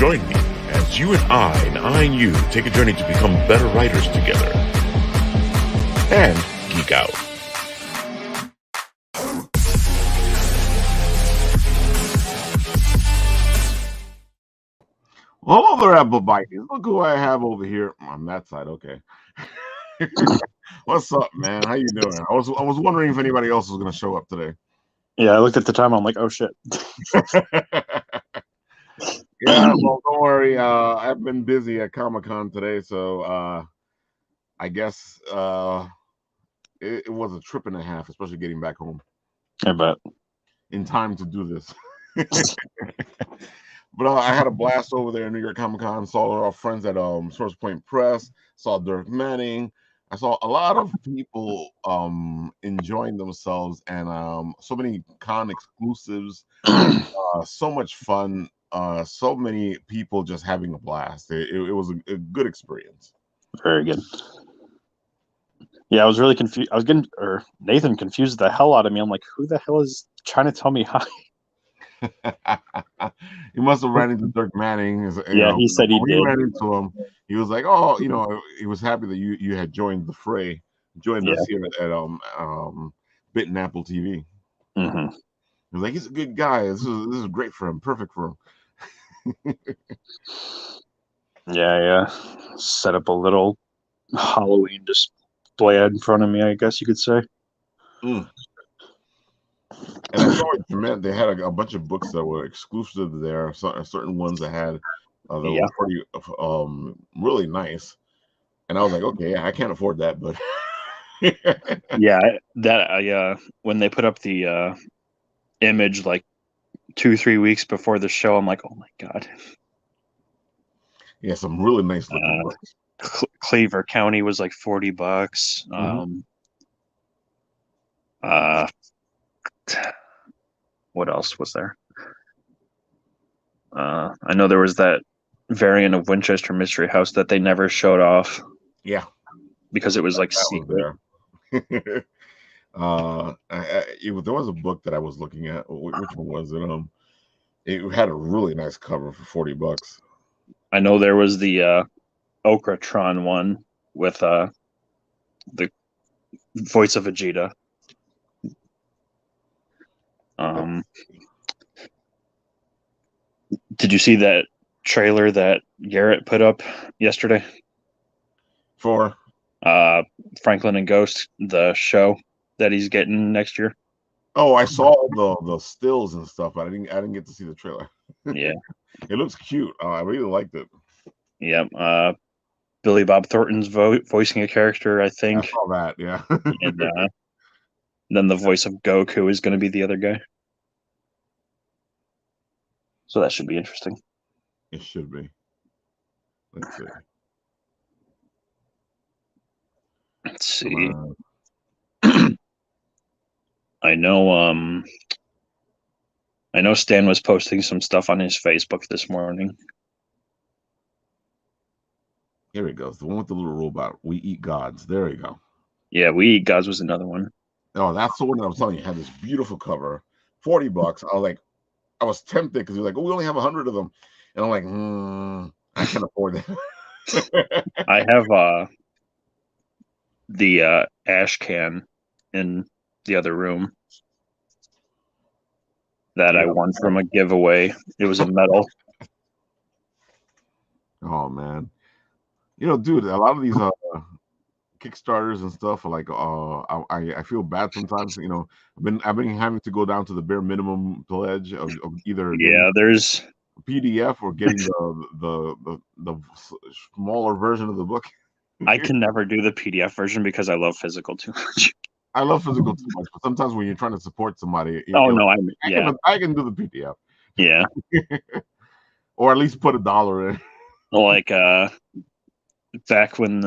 Join me as you and I and you take a journey to become better writers together and geek out. Well, hello there, Apple Vikings. Look who I have over here on that side. Okay. What's up, man? How you doing? I was wondering if anybody else was going to show up today. Yeah, I looked at the time. I'm like, oh shit. Yeah, well, don't worry. I've been busy at Comic-Con today, so I guess it was a trip and a half, especially getting back home. I bet. In time to do this. But I had a blast over there in New York Comic-Con. Saw our friends at Source Point Press. Saw Dirk Manning. I saw a lot of people enjoying themselves, and so many con exclusives. So much fun. So many people just having a blast. It was a good experience. Very good. Yeah, I was really confused. Nathan confused the hell out of me. I'm like, who the hell is trying to tell me hi? He must have ran into Dirk Manning. He said he did. Ran into him. He was like, "Oh, he was happy that you had joined the fray, joined us here at Bit and Apple TV." Mm-hmm. He was like, "He's a good guy. This is great for him. Perfect for him." Yeah. Set up a little Halloween display in front of me, I guess you could say. Mm. And I saw it meant they had a bunch of books that were exclusive there. Certain ones that had that were pretty really nice. And I was like, okay, I can't afford that, but when they put up the image like 2-3 weeks before the show, I'm like, oh my god. Yeah, some really nice looking books. Cleaver County was like $40. What else was there? I know there was that variant of Winchester Mystery House that they never showed off. Yeah, because it was like secret. There was a book that I was looking at. Which one was it? It had a really nice cover for $40. I know there was the Okratron one with the voice of Vegeta. Did you see that trailer that Garrett put up yesterday for Franklin and Ghost, the show that he's getting next year? Oh, I saw the stills and stuff, but I didn't get to see the trailer. Yeah, it looks cute. I really liked it. Yeah, Billy Bob Thornton's voicing a character, I think. I saw that, yeah. And then the voice of Goku is going to be the other guy. So that should be interesting. It should be. Let's see. I know Stan was posting some stuff on his Facebook this morning. Here it goes. The one with the little robot. We Eat Gods. There you go. Yeah, We Eat Gods was another one. Oh, that's the one that I was telling you. It had this beautiful cover. $40. I was tempted because you're like, oh, we only have 100 of them. And I'm like, I can't afford that. I have the ash can in the other room that I won from a giveaway. It was a medal. Oh man, dude, a lot of these Kickstarters and stuff are like, I feel bad sometimes. I've been having to go down to the bare minimum pledge of either there's a PDF or getting the smaller version of the book. I can never do the PDF version because I love physical too much. I love physical too much, but sometimes when you're trying to support somebody, I can do the PDF. Yeah, or at least put $1 in. Like back when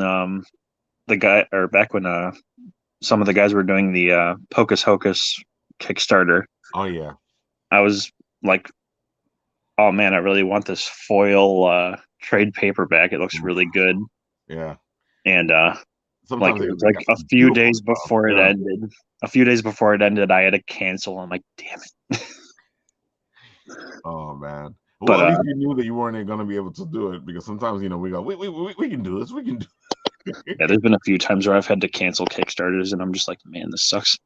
some of the guys were doing the Pocus Hocus Kickstarter. Oh yeah, I was like, oh man, I really want this foil trade paperback. It looks really good. Yeah, and like a few days before it ended. A few days before it ended, I had to cancel. I'm like, damn it. Oh man. Well, at least you knew that you weren't going to be able to do it, because sometimes, we go, we can do this. We can do Yeah, there's been a few times where I've had to cancel Kickstarters, and I'm just like, man, this sucks.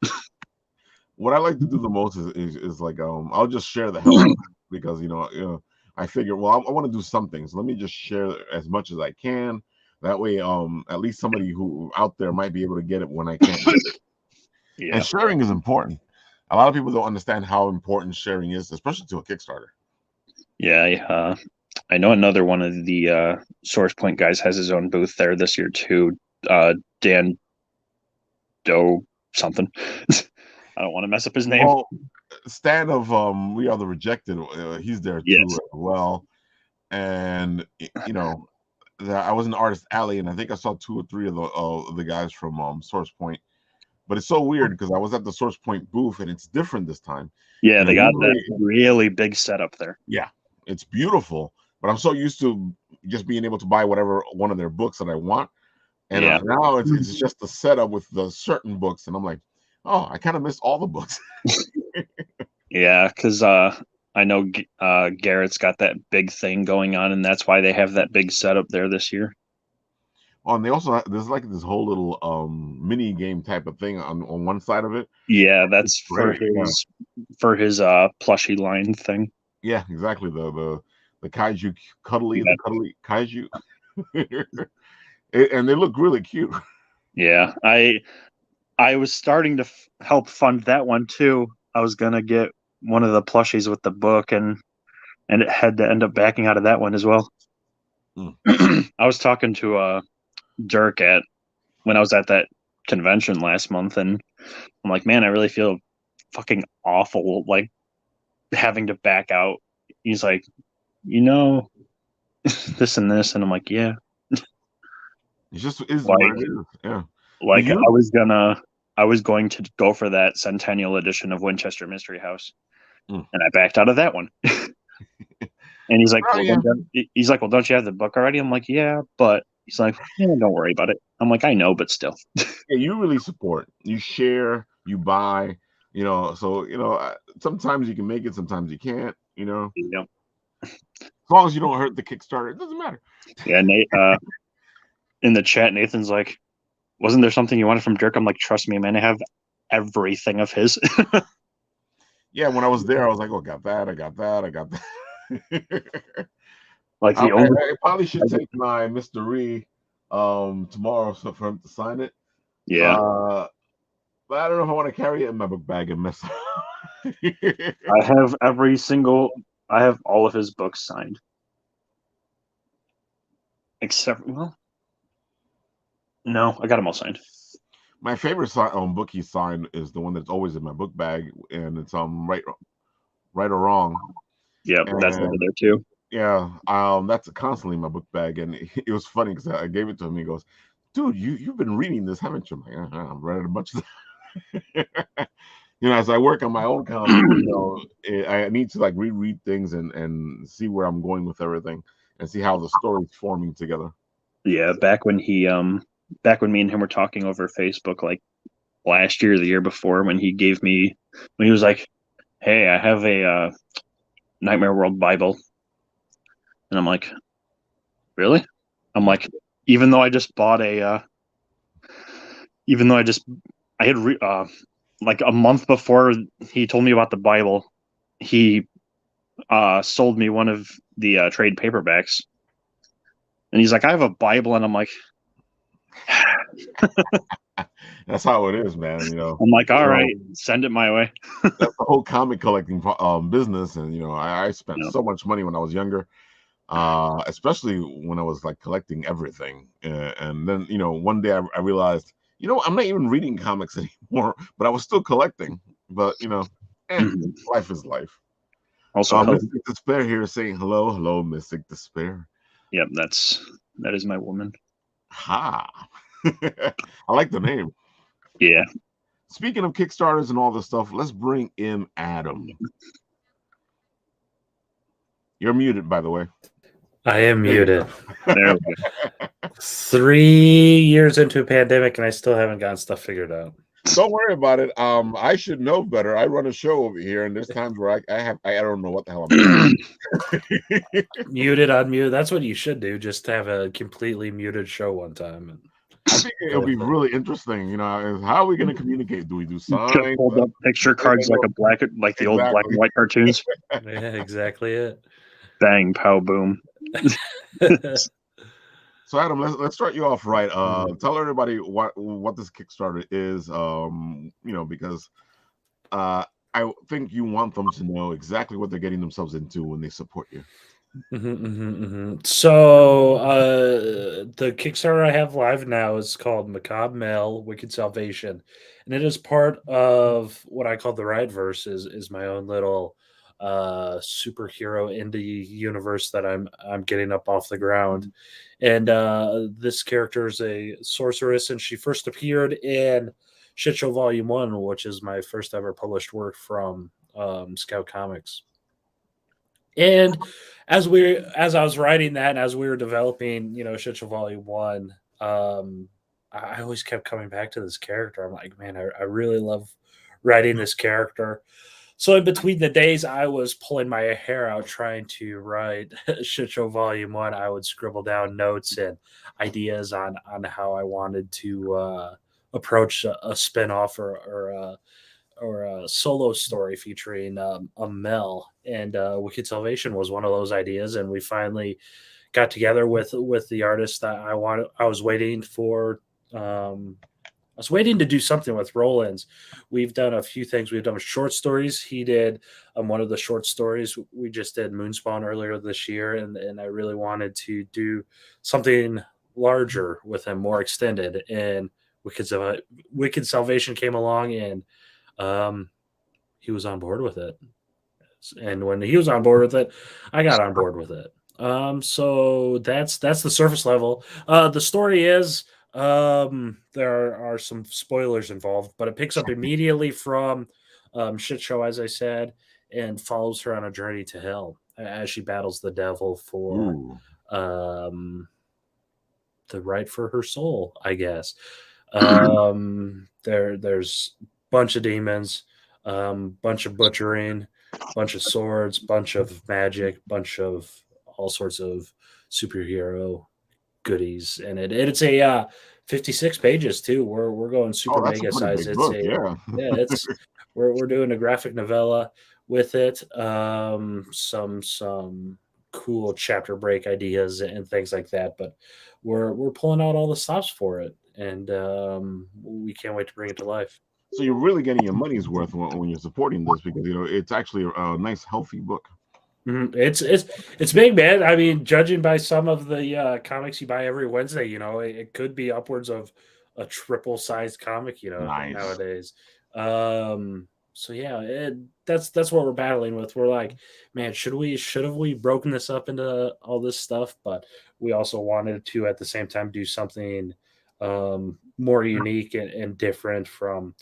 What I like to do the most is like, I'll just share the hell out of it, because, I figure, well, I want to do something. So let me just share as much as I can. That way, at least somebody who out there might be able to get it when I can't get it. Yeah. And sharing is important. A lot of people don't understand how important sharing is, especially to a Kickstarter. Yeah, I know another one of the Source Point guys has his own booth there this year too. Dan Doe something. I don't want to mess up his name. Well, Stan of We Are the Rejected, he's there too as well. And I was in Artist Alley, and I think I saw 2 or 3 of the guys from Source Point. But it's so weird because I was at the Source Point booth, and it's different this time. Yeah, they got that really big setup there. Yeah, it's beautiful. But I'm so used to just being able to buy whatever one of their books that I want. And now it's just the setup with the certain books. And I'm like, oh, I kind of missed all the books. Yeah, because I know Garrett's got that big thing going on, and that's why they have that big setup there this year. Oh, and they also there's like this whole little mini game type of thing on one side of it. Yeah, that's for his plushie line thing. Yeah, exactly. The kaiju cuddly, the cuddly kaiju. And they look really cute. Yeah, I was starting to help fund that one too. I was gonna get one of the plushies with the book, and it had to end up backing out of that one as well. I was talking to Dirk when I was at that convention last month, and I'm like, man, I really feel fucking awful, like having to back out. He's like, this and this, and I'm like, yeah. It just is what it is. Yeah. Like I was going to go for that Centennial edition of Winchester Mystery House, and I backed out of that one. And he's like, well, don't you have the book already? I'm like, yeah, but he's like, don't worry about it. I'm like, I know, but still. Yeah, you really support. You share. You buy. So sometimes you can make it, sometimes you can't. Yep. As long as you don't hurt the Kickstarter, it doesn't matter. Yeah, Nate. In the chat, Nathan's like, wasn't there something you wanted from Dirk? I'm like, trust me, man, I have everything of his. Yeah, when I was there, I was like, oh, I got that. Like I probably should take my mystery tomorrow for him to sign it. Yeah. But I don't know if I want to carry it in my book bag and mess up. I have all of his books signed. Except, no, I got them all signed. My favorite book he signed is the one that's always in my book bag, and it's right or wrong. Yeah, that's over there too. Yeah, that's constantly in my book bag, and it was funny because I gave it to him. He goes, "Dude, you've been reading this, haven't you?" I'm like, I've read it a bunch of times. As I work on my own comic, I need to like reread things and see where I'm going with everything and see how the story's forming together. Yeah, back when me and him were talking over Facebook, like last year, the year before, when he was like, "Hey, I have a Nightmare World Bible," and I'm like, "Really?" I'm like, even though I just bought I had like a month before he told me about the Bible, he sold me one of the trade paperbacks, and he's like, "I have a Bible," and I'm like, that's how it is, man. I'm like, all right, send it my way. That's the whole comic collecting business, and I spent so much money when I was younger, especially when I was like collecting everything, and then one day I realized, I'm not even reading comics anymore, but I was still collecting. But life is life. Also, Mystic Despair here saying hello, Mystic Despair. Yep, that is my woman. Ha! I like the name. Yeah. Speaking of Kickstarters and all this stuff, let's bring in Adam. You're muted, by the way. I am muted. 3 years into a pandemic, and I still haven't gotten stuff figured out. Don't worry about it. I should know better. I run a show over here, and there's times where I don't know what the hell I'm doing. Muted, unmute. That's what you should do. Just have a completely muted show one time. And I think it'll be really interesting. You know, is how are we going to communicate? Do we do Just signs? hold up picture cards like the old black and white cartoons. yeah, exactly it. Bang, pow, boom. So Adam, let's start you off right. Tell everybody what this Kickstarter is. You know, because I think you want them to know exactly what they're getting themselves into when they support you. So the Kickstarter I have live now is called Macabre Mel, Wicked Salvation, and it is part of what I call the Riotverse. Is my own little superhero indie universe that I'm getting up off the ground. And this character is a sorceress, and she first appeared in Shit Show Volume 1, which is my first ever published work from Scout Comics. And as I was writing that, and as we were developing, you know, Shit Show Volume 1, I always kept coming back to this character. I'm like, man, I really love writing this character. So in between the days I was pulling my hair out trying to write Shit Show Volume 1, I would scribble down notes and ideas on how I wanted to approach a spinoff or a solo story featuring a Mel. And Wicked Salvation was one of those ideas, and we finally got together with the artist that I wanted. I was waiting for. I was waiting to do something with Rollins. We've done a few things. We've done short stories. He did one of the short stories. We just did Moonspawn earlier this year, and I really wanted to do something larger with him, more extended. And Wicked Salvation came along, and he was on board with it. And when he was on board with it, I got on board with it. So that's the surface level. The story is there are some spoilers involved, but it picks up immediately from Shit Show, as I said, and follows her on a journey to hell as she battles the devil for the right for her soul, I guess. There's a bunch of demons, bunch of butchering, bunch of swords, bunch of magic, bunch of all sorts of superhero goodies in it. And it's a 56 pages too. We're going super mega size. It's book, it's we're doing a graphic novella with it. Some cool chapter break ideas and things like that. But we're pulling out all the stops for it, and we can't wait to bring it to life. So you're really getting your money's worth when you're supporting this, because you know it's actually a nice, healthy book. It's big, man. I mean, judging by some of the comics you buy every Wednesday, you know, it could be upwards of a triple-sized comic, you know, nowadays. So yeah, that's what we're battling with. We're like, man, should have we broken this up into all this stuff? But we also wanted to at the same time do something more unique and different from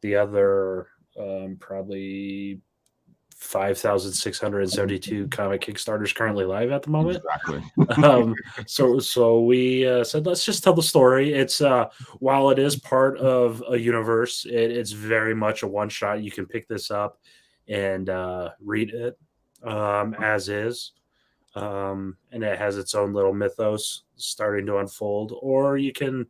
the other probably 5,672 comic Kickstarters currently live at the moment. Exactly. So we said, let's just tell the story. It's while it is part of a universe, it's very much a one shot. You can pick this up and read it as is, and it has its own little mythos starting to unfold, or you can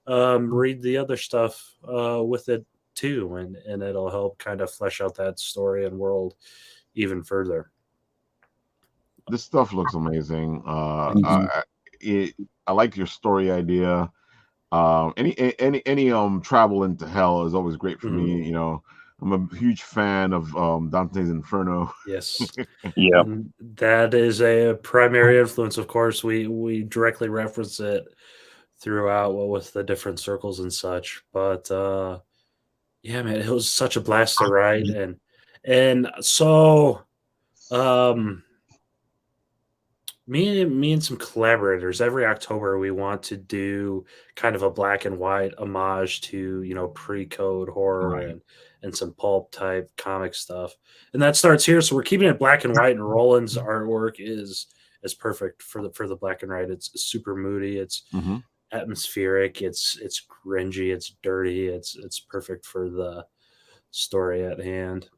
read the other stuff with it too, and it'll help kind of flesh out that story and world even further. This stuff looks amazing. I like your story idea. Any travel into hell is always great for me. You know, I'm a huge fan of Dante's Inferno. Yes. Yeah. That is a primary influence, of course. We directly reference it throughout with the different circles and such. But yeah, man, it was such a blast to write, and so me and some collaborators every October we want to do kind of a black and white homage to, you know, pre-code horror and some pulp type comic stuff, and that starts here. So we're keeping it black and white, and Roland's artwork is perfect for the black and white. It's super moody. atmospheric. It's cringy. It's dirty. It's perfect for the story at hand.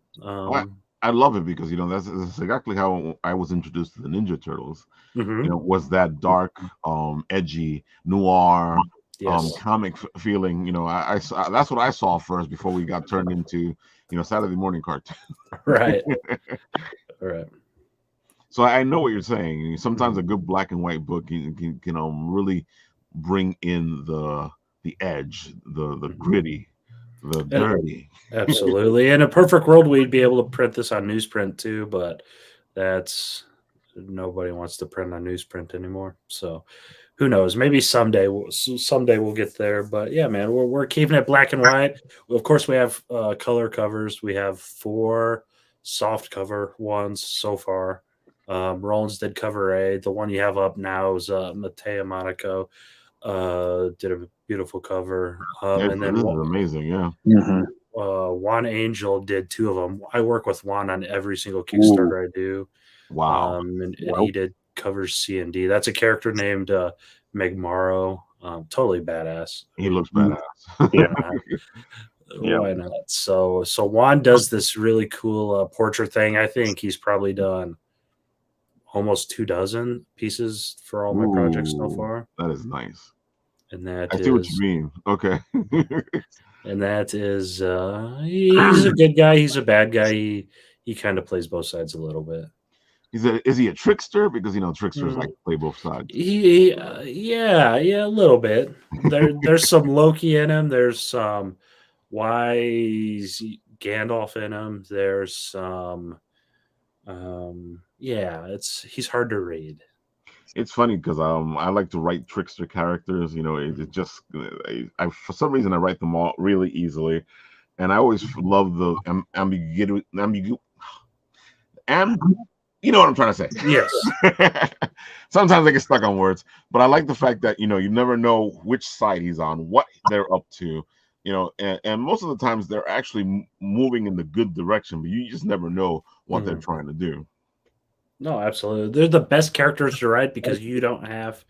I love it because that's exactly how I was introduced to the Ninja Turtles. Was that dark, edgy, noir, Yes. comic feeling. I saw, that's what I saw first before we got turned into Saturday morning cartoon. Right. Right. So I know what you're saying. Sometimes a good black and white book can really bring in the edge, the gritty, the dirty. Absolutely. In a perfect world, we'd be able to print this on newsprint too, but nobody wants to print on newsprint anymore. So who knows? Maybe someday we'll get there. But yeah, man, we're keeping it black and white. Of course, we have color covers. We have 4 soft cover ones so far. Rollins did cover A. The one you have up now is Matteo Monaco. Did a beautiful cover. And then this is amazing. Yeah. Juan Angel did 2 of them. I work with Juan on every single Kickstarter I do. Wow. And he did covers C and D. That's a character named Megmaro. Totally badass. He looks badass. Why not? So Juan does this really cool portrait thing. I think he's probably done almost 24 pieces for all my projects so far. That is nice. And that I see what you mean. Okay. And that is he's a good guy, he's a bad guy. He kind of plays both sides a little bit. Is he a trickster? Because tricksters like to play both sides. Yeah, a little bit. There's some Loki in him. There's some wise Gandalf in him. There's some he's hard to read. It's funny because I like to write trickster characters. It just I for some reason I write them all really easily, and I always love the ambiguity. You know what I'm trying to say? Yes. Sometimes I get stuck on words, but I like the fact that you never know which side he's on, what they're up to. And most of the times they're actually moving in the good direction, but you just never know what they're trying to do. No, absolutely. They're the best characters to write because you don't have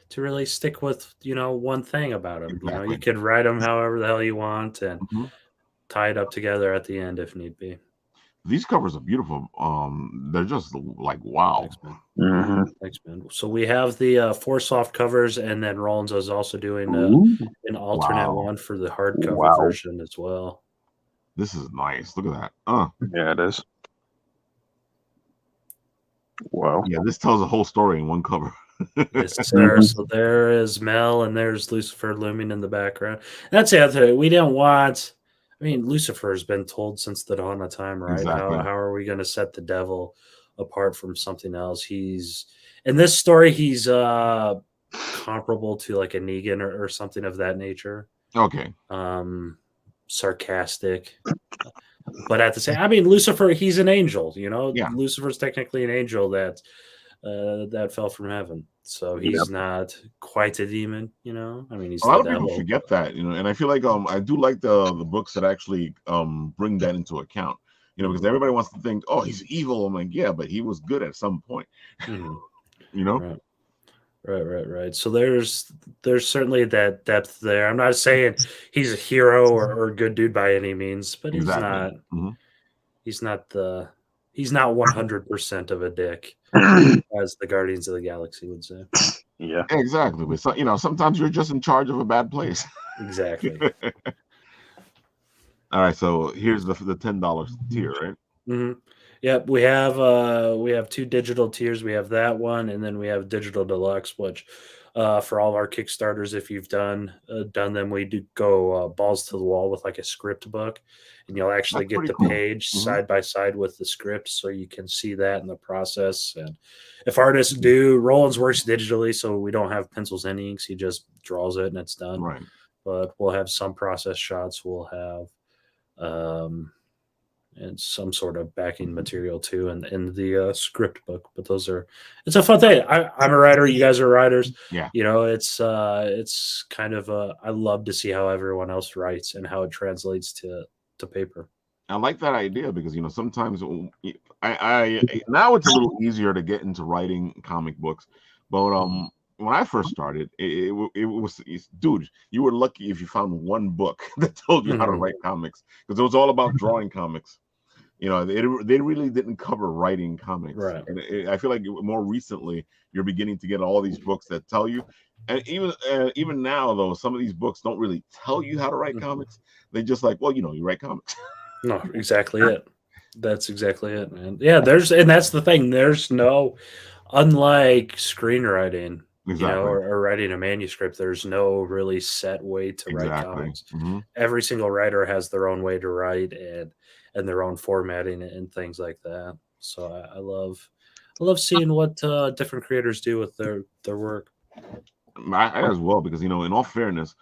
to really stick with, one thing about them. Exactly. You could write them however the hell you want and tie it up together at the end if need be. These covers are beautiful. They're just like, wow. Thanks, man. So we have the 4 soft covers, and then Rollins is also doing an alternate one for the hardcover version as well. This is nice. Look at that. Yeah, it is. Wow. Yeah, this tells a whole story in one cover. Yes, sir. So there is Mel, and there's Lucifer looming in the background. That's the other thing. We didn't want. I mean, Lucifer has been told since the dawn of time, right? Exactly. How are we going to set the devil apart from something else? He's in this story. He's comparable to like a Negan or something of that nature. Okay. Sarcastic. But at the same, I mean, Lucifer, he's an angel, Yeah. Lucifer's technically an angel that fell from heaven. So he's not quite a demon, I mean, he's a lot of people forget that, and I feel like I do like the books that actually bring that into account, because everybody wants to think, oh, he's evil. I'm like, yeah, but he was good at some point. Right. So there's certainly that depth there. I'm not saying he's a hero or a good dude by any means, but he's not. He's not 100% of a dick, as the Guardians of the Galaxy would say. Yeah, exactly. But sometimes you're just in charge of a bad place. Exactly. All right. So here's the $10 tier, right? Yep, we have 2 digital tiers. We have that one, and then we have digital deluxe, which for all of our Kickstarters, if you've done them, we do go balls to the wall with like a script book, and you'll actually get the page side by side with the script, so you can see that in the process. And if artists Rollins works digitally, so we don't have pencils and inks. He just draws it and it's done. Right. But we'll have some process shots. We'll have and some sort of backing material too in the script book. But it's a fun thing. I'm a writer. You guys are writers. Yeah. It's kind of I love to see how everyone else writes and how it translates to paper. I like that idea because sometimes I now it's a little easier to get into writing comic books, but when I first started, dude, you were lucky if you found one book that told you how to write comics, because it was all about drawing comics. They really didn't cover writing comics. Right. And I feel like more recently you're beginning to get all these books that tell you. And even now, though, some of these books don't really tell you how to write comics. They just like, well, you write comics. No, exactly it. That's exactly it, man. Yeah, and that's the thing. There's no, unlike screenwriting, Exactly. or writing a manuscript, there's no really set way to write comics. Every single writer has their own way to write and their own formatting and things like that. So I love seeing what different creators do with their work. I as well, because in all fairness,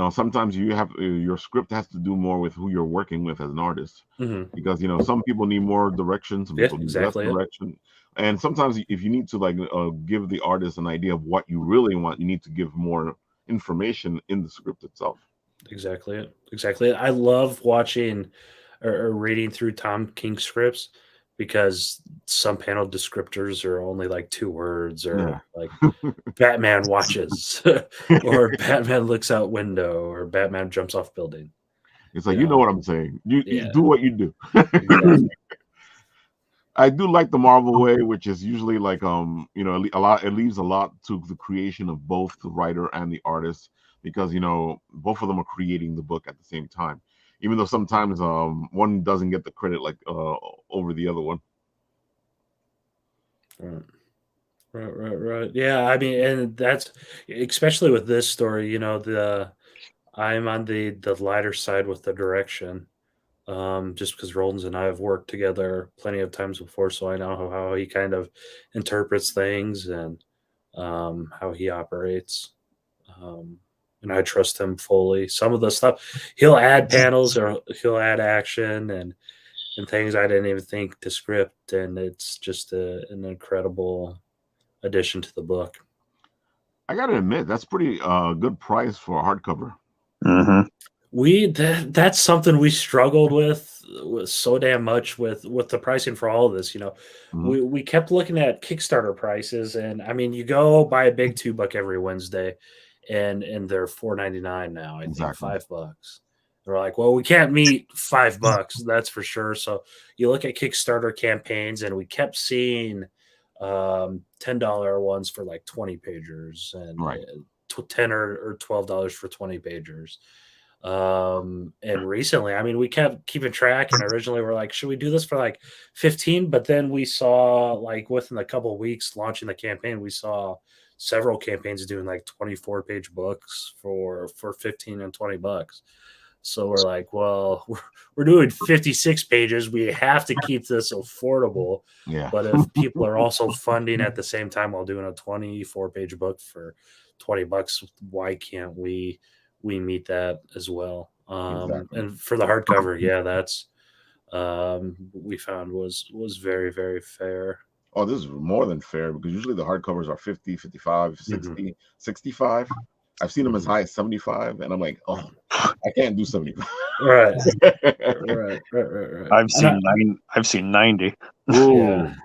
sometimes your script has to do more with who you're working with as an artist, because some people need more direction, some people need less direction, and sometimes if you need to give the artist an idea of what you really want, you need to give more information in the script itself. Exactly it. I love watching or reading through Tom King scripts, because some panel descriptors are only like 2 words, or like Batman watches, or Batman looks out window, or Batman jumps off building. It's like, you know what I'm saying. You do what you do. I do like the Marvel way, which is usually like it leaves a lot to the creation of both the writer and the artist, because both of them are creating the book at the same time, even though sometimes one doesn't get the credit over the other one. Right. Yeah, I mean, and that's especially with this story. I'm on the lighter side with the direction, just because Rollins and I have worked together plenty of times before, so I know how he kind of interprets things and how he operates. And I trust him fully. Some of the stuff he'll add panels, or he'll add action and things I didn't even think to script, and it's just an incredible addition to the book. I gotta admit, that's pretty good price for a hardcover. That's something we struggled with so damn much with the pricing for all of this. We kept looking at Kickstarter prices, and I mean, you go buy a big $2 every Wednesday, and they're $4.99 now. I think $5. They're like, well, we can't meet $5, that's for sure. So you look at Kickstarter campaigns, and we kept seeing $10 ones for like 20 pagers, and $10 or $12 for 20 pagers. And recently, I mean, we kept keeping track, and originally we're like, should we do this for like 15? But then we saw, like, within a couple of weeks launching the campaign, we saw several campaigns doing like 24-page books for 15 and $20. So we're like, well, we're doing 56 pages. We have to keep this affordable. Yeah. But if people are also funding at the same time while doing a 24-page book for $20, why can't we meet that as well? And for the hardcover, that's we found was very, very fair. Oh, this is more than fair, because usually the hardcovers are 50, 55, 60, 65. I've seen them as high as 75, and I'm like, oh, I can't do 75. Right. I've seen 90. Yeah.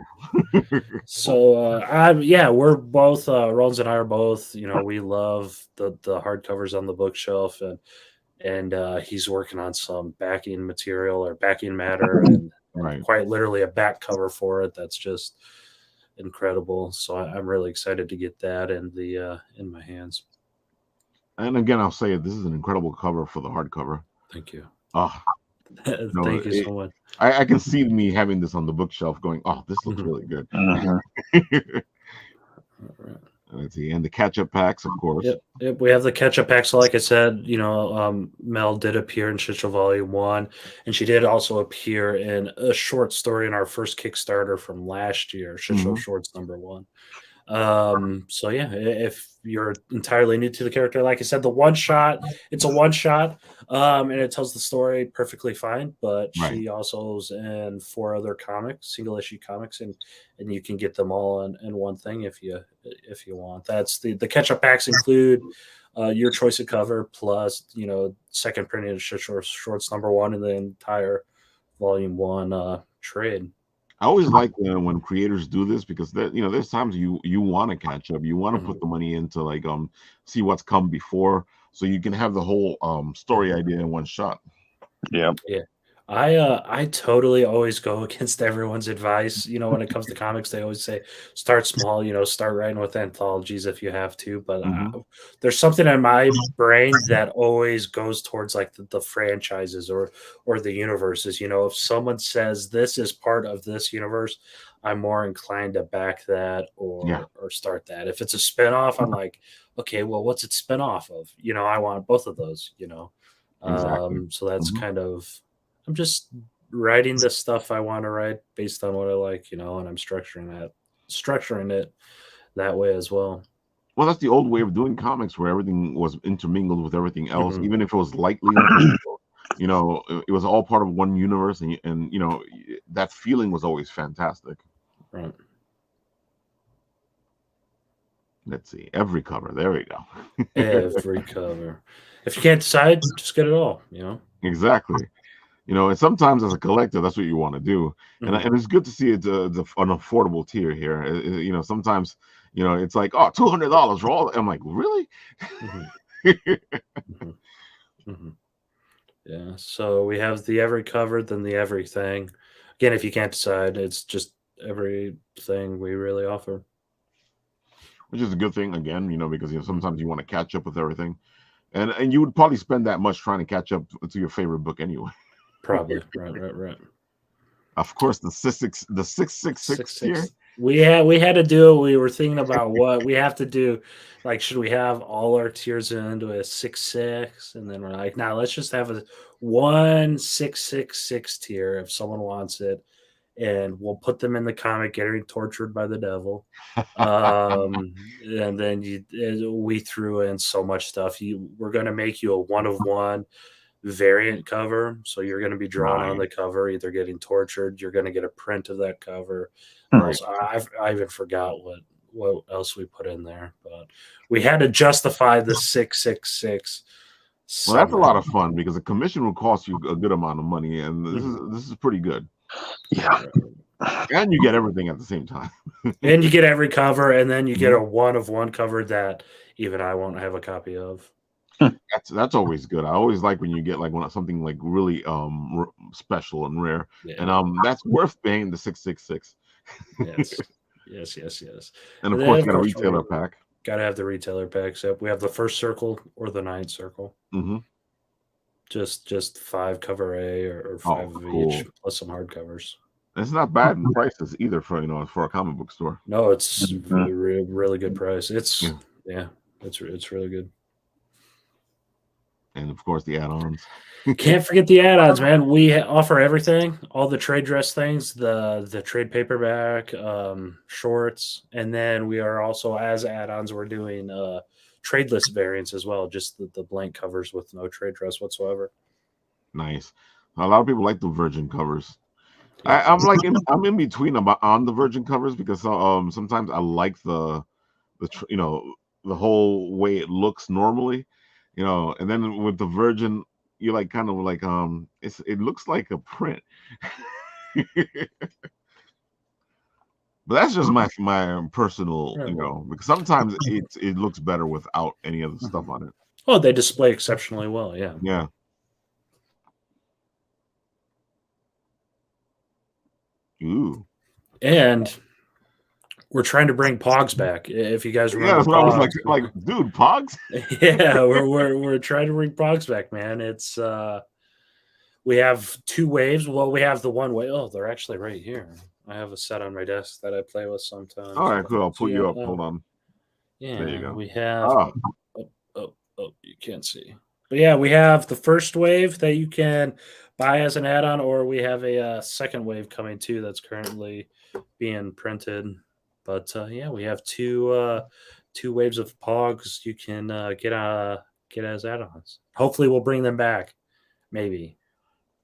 So we're both Rollins and I are both, we love the hardcovers on the bookshelf, and he's working on some backing material or backing matter, and quite literally a back cover for it that's just incredible. So I'm really excited to get that in my hands. And again, I'll say it, this is an incredible cover for the hardcover. Thank you. Thank you so much. I can see me having this on the bookshelf going, oh, this looks really good. Let's see, and the catch-up packs, of course. Yep, we have the catch-up packs. So like I said, Mel did appear in Shit Show Volume 1, and she did also appear in a short story in our first Kickstarter from last year, Shit Show Shorts number 1. So yeah, if you're entirely new to the character, like I said, it's a one shot, and it tells the story perfectly fine, but she also is in 4 other comics, single issue comics, and you can get them all in one thing if you want. That's the catch-up packs include your choice of cover plus second printing of Shorts number 1 and the entire volume 1 trade. I always like when creators do this because there's times you want to catch up, you want to put the money into like see what's come before, so you can have the whole story idea in one shot. Yeah. Yeah. I totally always go against everyone's advice. When it comes to comics, they always say start small, start writing with anthologies if you have to. But there's something in my brain that always goes towards like the franchises or the universes. If someone says this is part of this universe, I'm more inclined to back that or start that. If it's a spinoff, I'm like, okay, well, what's it spin off of? I want both of those. Exactly. So that's kind of I'm just writing the stuff I want to write based on what I like, and I'm structuring it that way as well. Well, that's the old way of doing comics, where everything was intermingled with everything else, even if it was lightly intermingled. It was all part of one universe, and that feeling was always fantastic. Right. Let's see, every cover. There we go. Every cover. If you can't decide, just get it all. Exactly. And sometimes as a collector, that's what you want to do, and it's good to see it's an affordable tier here. Sometimes it's like, oh, $200 for all. I'm like, really? Yeah. So we have the every cover, then the everything. Again, if you can't decide, it's just everything we really offer. Which is a good thing, again, because sometimes you want to catch up with everything, and you would probably spend that much trying to catch up to your favorite book anyway. Probably. Right. Of course, the 666 tier. We had to do it. We were thinking about what we have to do. Like, should we have all our tiers into a 6.6? And then we're like, nah, let's just have a 1.666 tier if someone wants it. And we'll put them in the comic getting tortured by the devil. And then we threw in so much stuff. We're going to make you a 1 of 1 variant cover, so you're going to be drawn on the cover, either getting tortured, you're going to get a print of that cover. Right. I even forgot what else we put in there, but we had to justify the 666. Well, that's a lot of fun because the commission will cost you a good amount of money, and this is pretty good. Yeah. And you get everything at the same time. And you get every cover, and then you get a 1 of 1 cover that even I won't have a copy of. That's always good. I always like when you get like something like really special and rare, and that's worth paying the 666. Yes. And of course, got a retailer pack. Got to have the retailer pack. So we have the first circle or the 9th circle. Just 5 cover A or 5 of each plus some hardcovers. It's not bad in prices either for a comic book store. No, it's really good price. It's really good. And of course, the add-ons. Can't forget the add-ons, man. We offer everything, all the trade dress things, the trade paperback, shorts, and then we are also, as add-ons, we're doing trade list variants as well, just the blank covers with no trade dress whatsoever. Nice. A lot of people like the virgin covers. I'm in between on the virgin covers because sometimes I like the whole way it looks normally. And then with the virgin, you like kind of like it looks like a print. But that's just my personal, because sometimes it looks better without any of the stuff on it. Oh, they display exceptionally well, yeah. Yeah. Ooh. And we're trying to bring Pogs back. If you guys remember, that's what I was like, dude, Pogs. Yeah, we're trying to bring Pogs back, man. It's we have 2 waves. Well, we have the 1 wave. Oh, they're actually right here. I have a set on my desk that I play with sometimes. All right, cool. I'll pull you up. Hold on. Yeah, there you go. We have. Oh, you can't see. But yeah, we have the first wave that you can buy as an add-on, or we have a second wave coming too that's currently being printed. But we have 2 waves of Pogs you can get as add-ons. Hopefully, we'll bring them back. Maybe.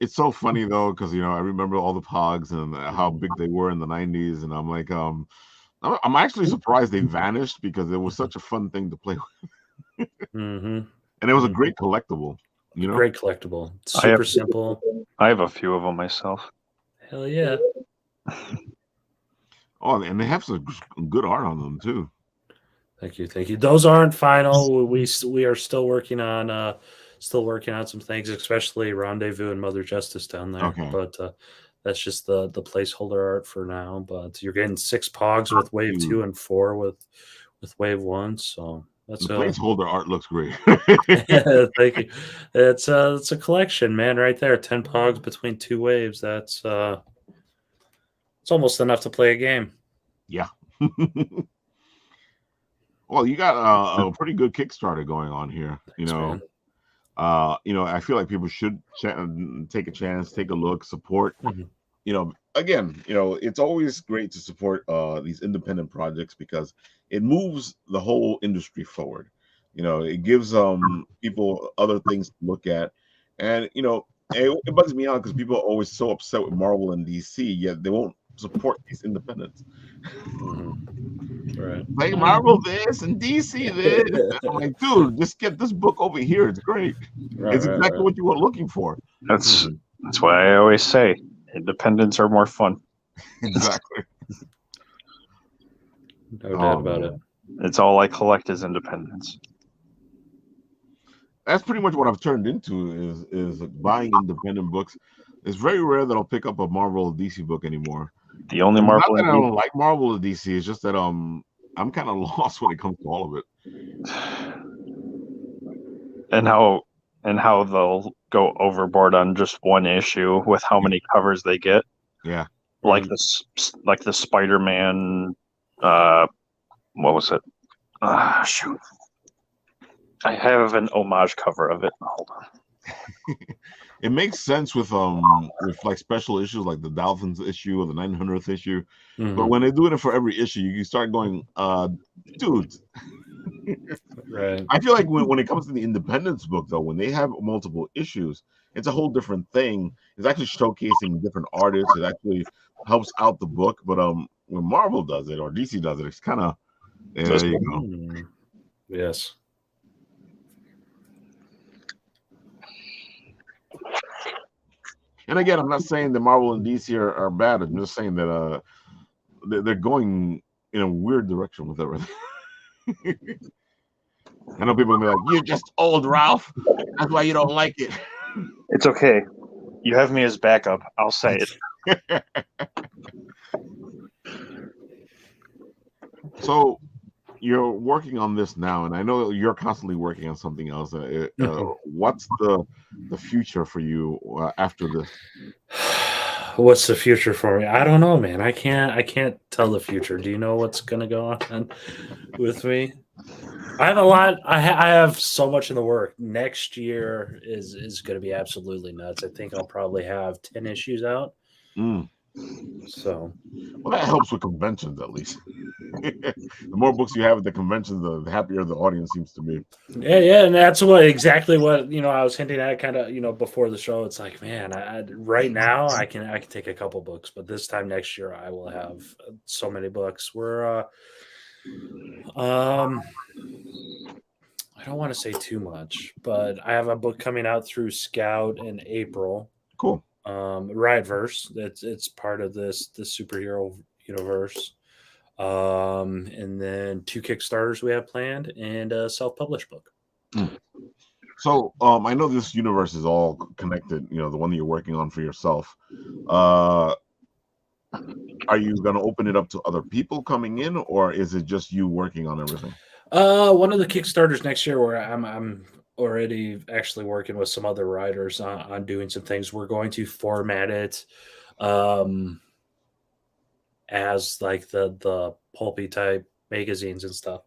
It's so funny though, because I remember all the Pogs and how big they were in the 90s, and I'm like, I'm actually surprised they vanished because it was such a fun thing to play with. And it was a great collectible. Great collectible. Super simple. I have a few of them myself. Hell yeah. Oh, and they have some good art on them too. Thank you, thank you. Those aren't final. We are still working on some things, especially Rendezvous and Mother Justice down there. Okay. But that's just the placeholder art for now. But you're getting 6 pogs with wave 2 and 4 with wave 1. So that's The placeholder art looks great. thank you. It's a collection, man, right there. 10 pogs between 2 waves. That's it's almost enough to play a game. Yeah. Well, you got a pretty good Kickstarter going on here. Thanks, man. I feel like people should take a chance, take a look, support. Again, it's always great to support these independent projects because it moves the whole industry forward. It gives people other things to look at, and it bugs me out because people are always so upset with Marvel and DC, yet they won't support these independents. Right. Like Marvel this and DC this. I'm like, dude, just get this book over here. It's great. It's exactly what you were looking for. That's why I always say independents are more fun. Exactly. No doubt about it. It's all I collect is independents. That's pretty much what I've turned into is buying independent books. It's very rare that I'll pick up a Marvel or DC book anymore. The only Not Marvel that I don't like Marvel or DC, it's just that I'm kind of lost when it comes to all of it. and how they'll go overboard on just one issue with how many covers they get. Yeah. Like the Spider-Man what was it? Shoot. I have an homage cover of it. Hold on. It makes sense with like special issues like the Dolphins issue or the 900th issue, but when they're doing it for every issue, you start going, dude. Right. I feel like when it comes to the independence book, though, when they have multiple issues, it's a whole different thing. It's actually showcasing different artists. It actually helps out the book. But when Marvel does it or DC does it, it's kind of there you go. Yes. And again, I'm not saying that Marvel and DC are bad. I'm just saying that they're going in a weird direction with everything. I know people will be like, "You're just old, Ralph. That's why you don't like it." It's okay. You have me as backup. I'll say it. So you're working on this now, and I know you're constantly working on something else. What's the future for you after this? What's the future for me? I don't know, man. I can't tell the future. Do you know what's gonna go on with me? I have a lot. I have so much in the work. Next year is going to be absolutely nuts. I think I'll probably have 10 issues out. So, well, that helps with conventions at least. The more books you have at the conventions, the happier the audience seems to be. Yeah, and that's exactly what I was hinting at, kind of before the show. It's like, man, right now I can take a couple books, but this time next year I will have so many books. We're I don't want to say too much, but I have a book coming out through Scout in April. Cool. Riotverse. It's part of this superhero universe. And then 2 Kickstarters we have planned and a self-published book. So I know this universe is all connected, the one that you're working on for yourself. Are you going to open it up to other people coming in, or is it just you working on everything? One of the Kickstarters next year where I'm already actually working with some other writers on doing some things. We're going to format it as like the pulpy type magazines and stuff.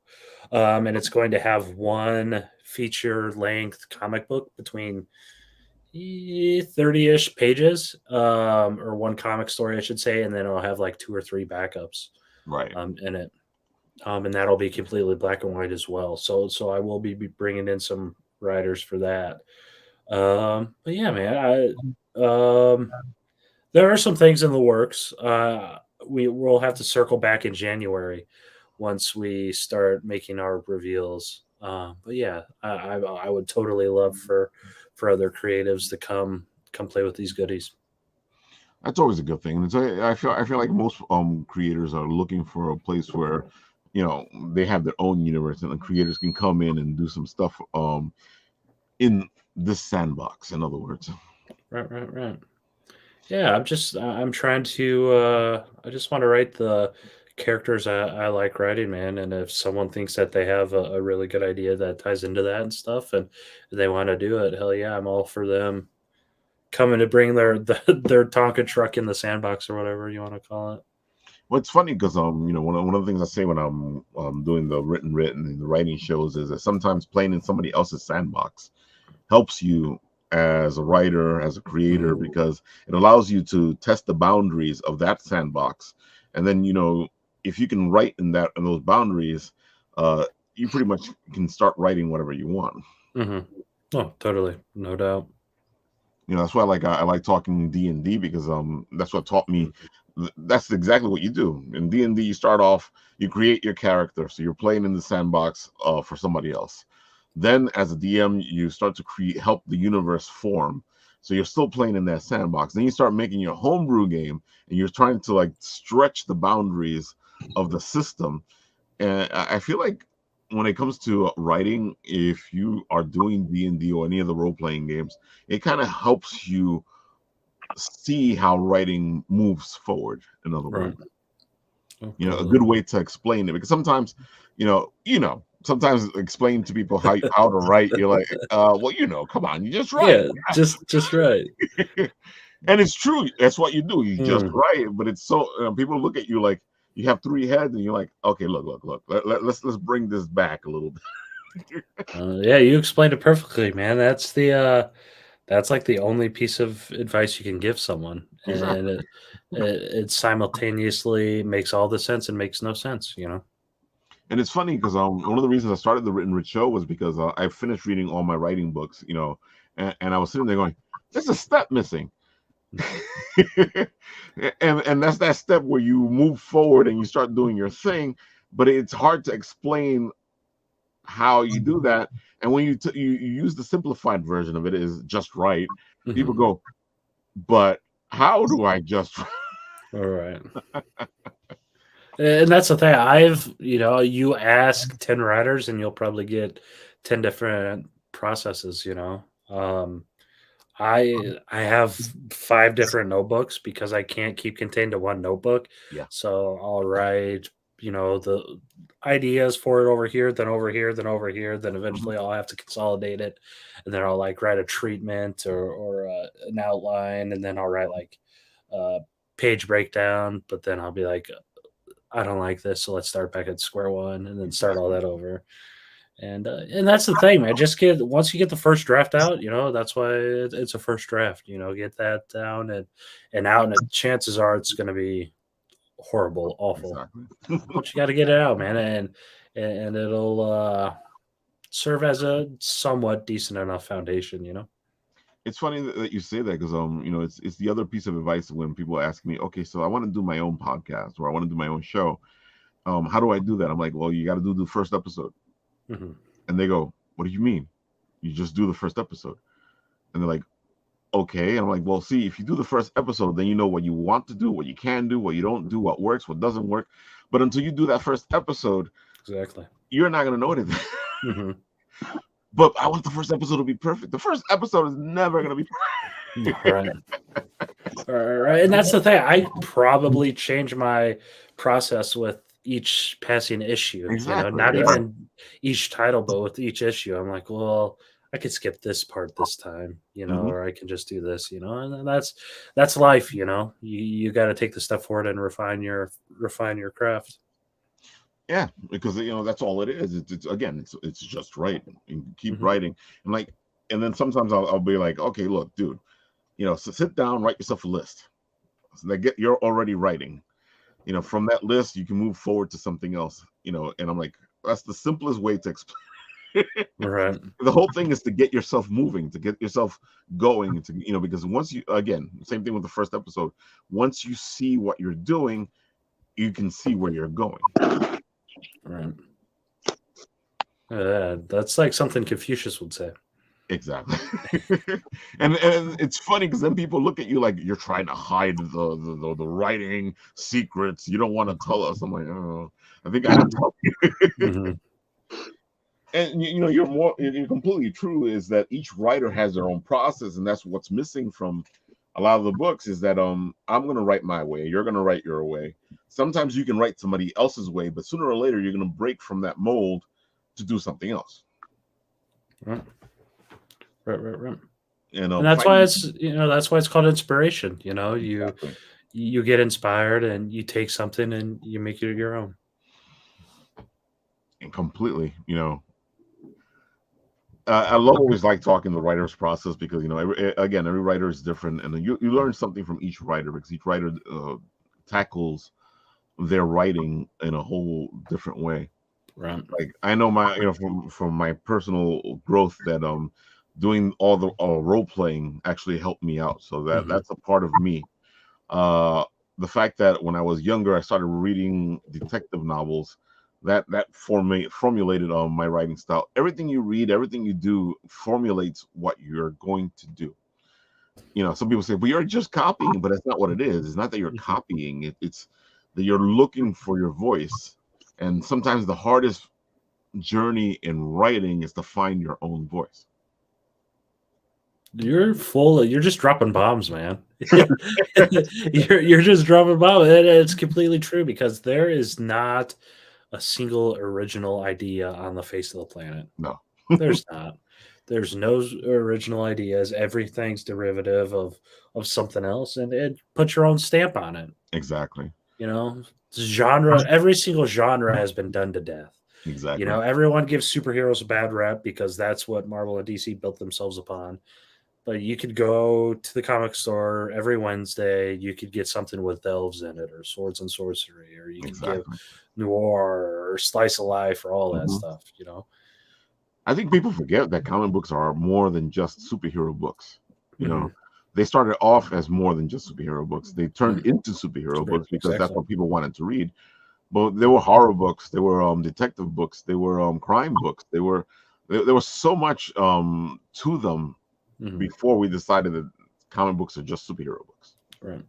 And it's going to have one feature length comic book between 30-ish pages, or one comic story, I should say, and then I'll have like 2 or 3 backups in it. And that'll be completely black and white as well. So I will be bringing in some writers for that. But yeah, man, there are some things in the works. We'll have to circle back in January once we start making our reveals. But yeah, I would totally love for other creatives to come play with these goodies. That's always a good thing. And I feel like most creators are looking for a place where, they have their own universe and the creators can come in and do some stuff in this sandbox, in other words. Right. Yeah, I'm trying to I just want to write the characters I like writing, man. And if someone thinks that they have a really good idea that ties into that and stuff, and they want to do it, hell yeah, I'm all for them coming to bring their Tonka truck in the sandbox or whatever you want to call it. Well, it's funny because one of the things I say when I'm doing the written and the writing shows is that sometimes playing in somebody else's sandbox helps you as a writer, as a creator, because it allows you to test the boundaries of that sandbox, and then if you can write in those boundaries, you pretty much can start writing whatever you want. Oh, totally, no doubt. That's why I like talking D&D, because that's what taught me. That's exactly what you do in D&D. You start off, you create your character, so you're playing in the sandbox for somebody else. Then as a DM, you start to help the universe form, so you're still playing in that sandbox. Then you start making your homebrew game, and you're trying to like stretch the boundaries of the system. And I feel like when it comes to writing, if you are doing D&D or any of the role-playing games, it kind of helps you see how writing moves forward, in other words. A good way to explain it, because sometimes sometimes explain to people how to write, you're like, well, come on, you just write. Yeah, just right. And it's true, that's what you do, you just write. But it's so people look at you like you have 3 heads, and you're like, okay, look, let's bring this back a little bit. Yeah, you explained it perfectly, man. That's like the only piece of advice you can give someone, Exactly. and it simultaneously makes all the sense and makes no sense. And it's funny because one of the reasons I started the Written Rich show was because I finished reading all my writing books, and I was sitting there going, there's a step missing. and that's that step where you move forward and you start doing your thing, but it's hard to explain how you do that. And when you use the simplified version of it, is just right, people go, but how do I just all right? And that's the thing. You ask 10 writers and you'll probably get 10 different processes. I have 5 different notebooks because I can't keep contained to one notebook. Yeah. So I'll write, the ideas for it over here, then over here, then over here. Then eventually I'll have to consolidate it, and then I'll like write a treatment or an outline, and then I'll write like a page breakdown. But then I'll be like, I don't like this, so let's start back at square one, and then start all that over. And that's the thing, man. Once you get the first draft out, that's why it's a first draft. Get that down and out, and chances are it's going to be horrible, awful. Exactly. But you got to get it out, man, and it'll serve as a somewhat decent enough foundation. It's funny that you say that, because it's the other piece of advice when people ask me, okay, so I want to do my own podcast or I want to do my own show. How do I do that? I'm like, well, you got to do the first episode. And they go, what do you mean? You just do the first episode? And they're like, okay. And I'm like, well, see, if you do the first episode, then you know what you want to do, what you can do, what you don't do, what works, what doesn't work. But until you do that first episode, exactly, you're not going to know anything. But I want the first episode to be perfect. The first episode is never going to be perfect. Right. And that's the thing. I probably change my process with each passing issue. Exactly, not even each title, but with each issue. I'm like, well, I could skip this part this time, or I can just do this, and that's life, You got to take the step forward and refine your craft. Yeah, because that's all it is. It's just right. You keep writing, and then sometimes I'll be like, okay, look, dude, so sit down, write yourself a list. So you're already writing. From that list, you can move forward to something else. And I'm like, that's the simplest way to explain. Right. The whole thing is to get yourself moving, to get yourself going, because once you, again, same thing with the first episode. Once you see what you're doing, you can see where you're going. Right. That's like something Confucius would say. Exactly. and it's funny because then people look at you like you're trying to hide the writing secrets. You don't want to tell us. I'm like, oh, I think I have to help you. Mhm. And you're completely true. Is that each writer has their own process, and that's what's missing from a lot of the books. Is that I'm gonna write my way, you're gonna write your way. Sometimes you can write somebody else's way, but sooner or later you're gonna break from that mold to do something else. Right. Right. And And that's why finding that's why it's called inspiration. You exactly. you get inspired and you take something and you make it your own. And completely, I love always like talking the writer's process because every writer is different, and you learn something from each writer because each writer tackles their writing in a whole different way. Right. Like I know from my personal growth that doing all the role playing actually helped me out, so Mhm. that's a part of me. The fact that when I was younger I started reading detective novels, that formulated my writing style. Everything you read, everything you do formulates what you're going to do. Some people say, "Well, you're just copying," but that's not what it is. It's not that you're copying; it's that you're looking for your voice. And sometimes the hardest journey in writing is to find your own voice. You're just dropping bombs, man. You're just dropping bombs. And it's completely true because there is not a single original idea on the face of the planet. No, There's not. There's no original ideas. Everything's derivative of something else, and it put your own stamp on it. exactly, Genre. Every single genre has been done to death. exactly. Everyone gives superheroes a bad rep because that's what Marvel and DC built themselves upon. But you could go to the comic store every Wednesday. You could get something with elves in it, or swords and sorcery, or you could give Exactly. noir or slice of life, or all that Mhm. stuff. I think people forget that comic books are more than just superhero books. Mhm. They started off as more than just superhero books. They turned Mhm. into superhero books because that's Exactly. what people wanted to read. But there were horror books, there were detective books, there were crime books. There was so much to them Mhm. before we decided that comic books are just superhero books. Right.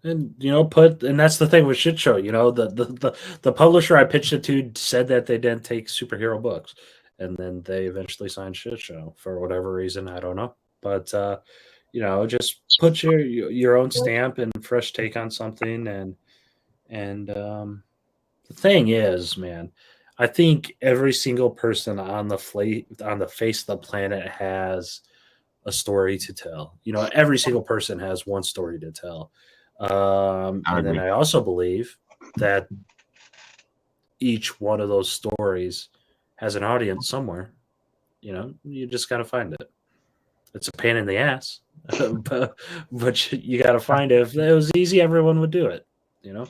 And and that's the thing with shit show. The publisher I pitched it to said that they didn't take superhero books, and then they eventually signed shit show for whatever reason. I don't know, but just put your own stamp and fresh take on something, and the thing is, man, I think every single person on on the face of the planet has a story to tell. Every single person has one story to tell. I And then agree. I also believe that each one of those stories has an audience somewhere. You just got to find it. It's a pain in the ass, but you got to find it. If it was easy, everyone would do it. You know.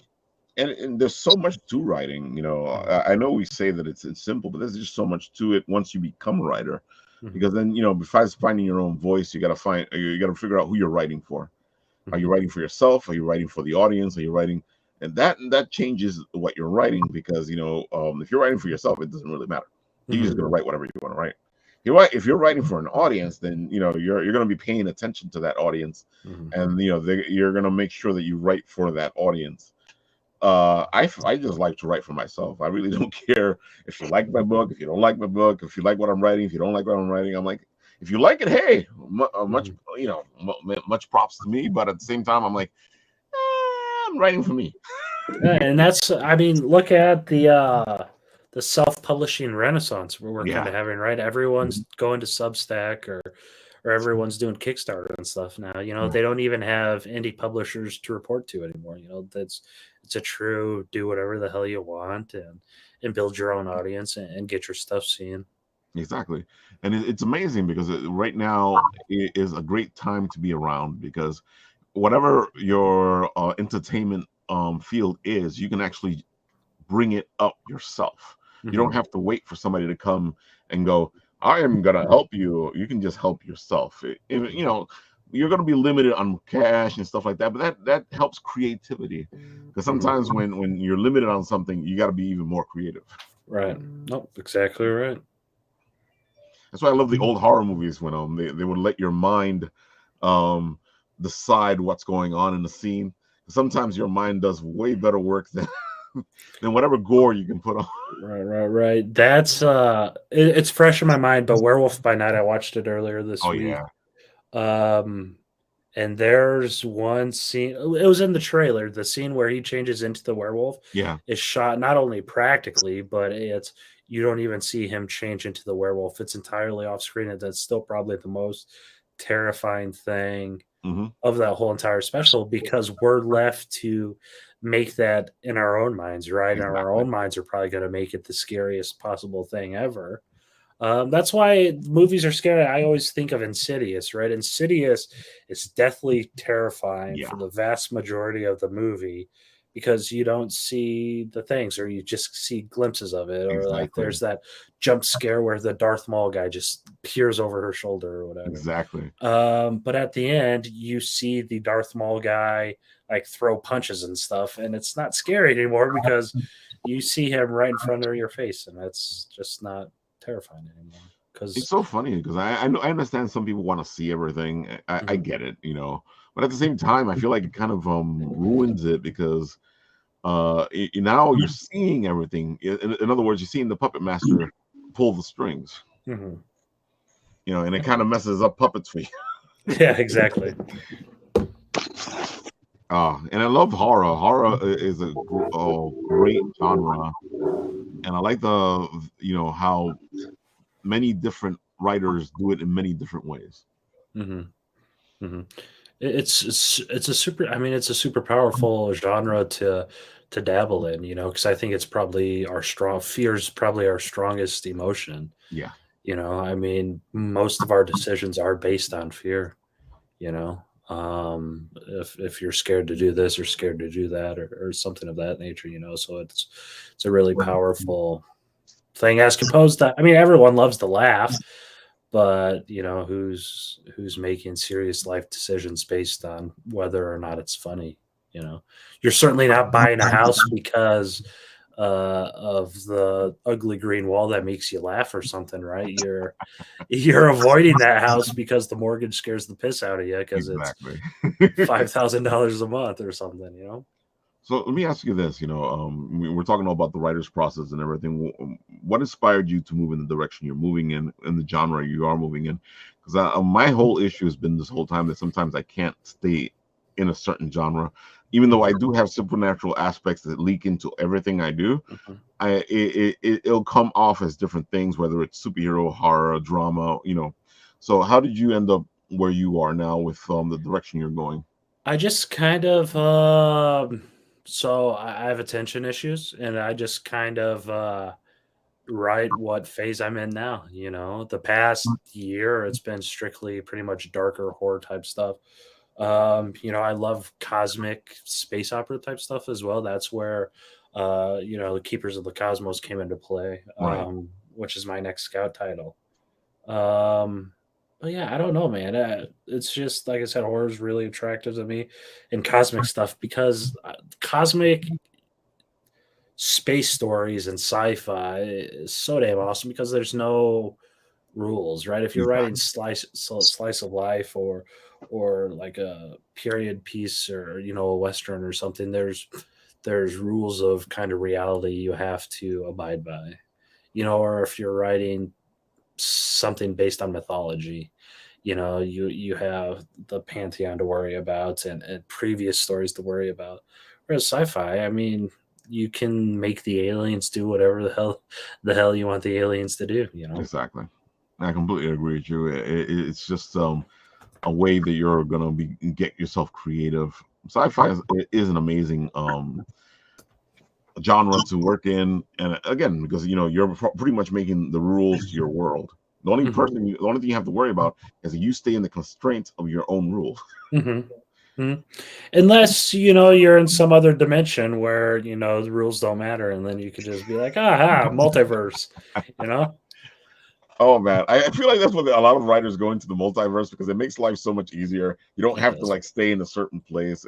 And there's so much to writing. Mhm. I know we say that it's simple, but there's just so much to it once you become a writer. Mhm. Because then besides finding your own voice, you got to figure out who you're writing for. Are you Mhm. writing for yourself? Are you writing for the audience? Are you writing? And that changes what you're writing because if you're writing for yourself, it doesn't really matter. You're just Mhm. gonna write whatever you want to write. If you're writing for an audience, then you're gonna be paying attention to that audience, Mhm. and you're gonna make sure that you write for that audience. I just like to write for myself. I really don't care if you like my book, if you don't like my book, if you like what I'm writing, if you don't like what I'm writing. I'm like, if you like it, hey, much Mhm. much props to me. But at the same time, I'm like, I'm writing for me. Yeah, and I mean, look at the self-publishing renaissance we're kind Yeah. of having, right? Everyone's Mhm. going to Substack or everyone's doing Kickstarter and stuff now. Yeah. They don't even have indie publishers to report to anymore. It's a true do whatever the hell you want and build your own audience and get your stuff seen. Exactly. And it's amazing because right now is a great time to be around because whatever your entertainment field is, you can actually bring it up yourself. You Mhm. don't have to wait for somebody to come and go, I am going to help you. You can just help yourself. You're going to be limited on cash and stuff like that, but that helps creativity because Mhm. sometimes when you're limited on something, you got to be even more creative. Right. Nope. Exactly right. That's why I love the old horror movies when they would let your mind decide what's going on in the scene. Sometimes your mind does way better work than than whatever gore you can put on. Right. That's it's fresh in my mind, but Werewolf by Night, I watched it earlier this Oh week. yeah. And there's one scene, it was in the trailer, the scene where he changes into the werewolf Yeah. is shot not only practically, but it's you don't even see him change into the werewolf. It's entirely off screen, and that's still probably the most terrifying thing of that whole entire special, because we're left to make that in our own minds, right? And our own minds are probably going to make it the scariest possible thing ever. That's why movies are scary. I always think of Insidious, right? Insidious is deathly terrifying for the vast majority of the movie, because you don't see the things, or you just see glimpses of it, or like there's that jump scare where the Darth Maul guy just peers over her shoulder or whatever. Exactly. But at the end, you see the Darth Maul guy like throw punches and stuff, and it's not scary anymore because you see him right in front of your face, and that's just not terrifying anymore. Because it's so funny, because I understand some people want to see everything. I get it, but at the same time, I feel like it kind of ruins it, because now you're seeing everything. In other words, you're seeing the puppet master pull the strings, and it kind of messes up puppets for you. Yeah, exactly. And I love horror. Horror is a great genre, and I like how many different writers do it in many different ways. It's a super powerful genre to dabble in, because I think it's probably fear is probably our strongest emotion. Yeah. Most of our decisions are based on fear, if you're scared to do this or scared to do that, or something of that nature, so it's a really powerful thing, as composed to, everyone loves to laugh, but who's making serious life decisions based on whether or not it's funny. You're certainly not buying a house because of the ugly green wall that makes you laugh or something, right? You're avoiding that house because the mortgage scares the piss out of you, because it's $5,000 a month or something, So let me ask you this, we're talking about the writer's process and everything. What inspired you to move in the direction you're moving in the genre you are moving in? Because my whole issue has been this whole time that sometimes I can't stay in a certain genre, even though I do have supernatural aspects that leak into everything I do. It'll come off as different things, whether it's superhero, horror, drama, So how did you end up where you are now with the direction you're going? I just kind of so I have attention issues, and I just kind of write what phase I'm in now. The past year, it's been strictly pretty much darker horror type stuff. I love cosmic space opera type stuff as well. That's where the Keepers of the Cosmos came into play, which is my next Scout title. But yeah, I don't know, man. It's just, like I said, horror is really attractive to me, and cosmic stuff, because cosmic space stories and sci-fi is so damn awesome, because there's no rules, right? If you're writing slice of life, or like a period piece, or a Western or something, there's rules of kind of reality you have to abide by, or if you're writing something based on mythology, you have the pantheon to worry about, and previous stories to worry about. Whereas sci-fi, you can make the aliens do whatever the hell you want the aliens to do. Exactly. I completely agree with you. It's just a way that you're gonna get yourself creative. Sci-fi is an amazing genre to work in, and again, because you're pretty much making the rules to your world. The only thing you have to worry about is that you stay in the constraints of your own rules. Unless you're in some other dimension where the rules don't matter, and then you could just be like, multiverse. Oh man, I feel like that's what a lot of writers go into the multiverse, because it makes life so much easier. You don't have to stay in a certain place,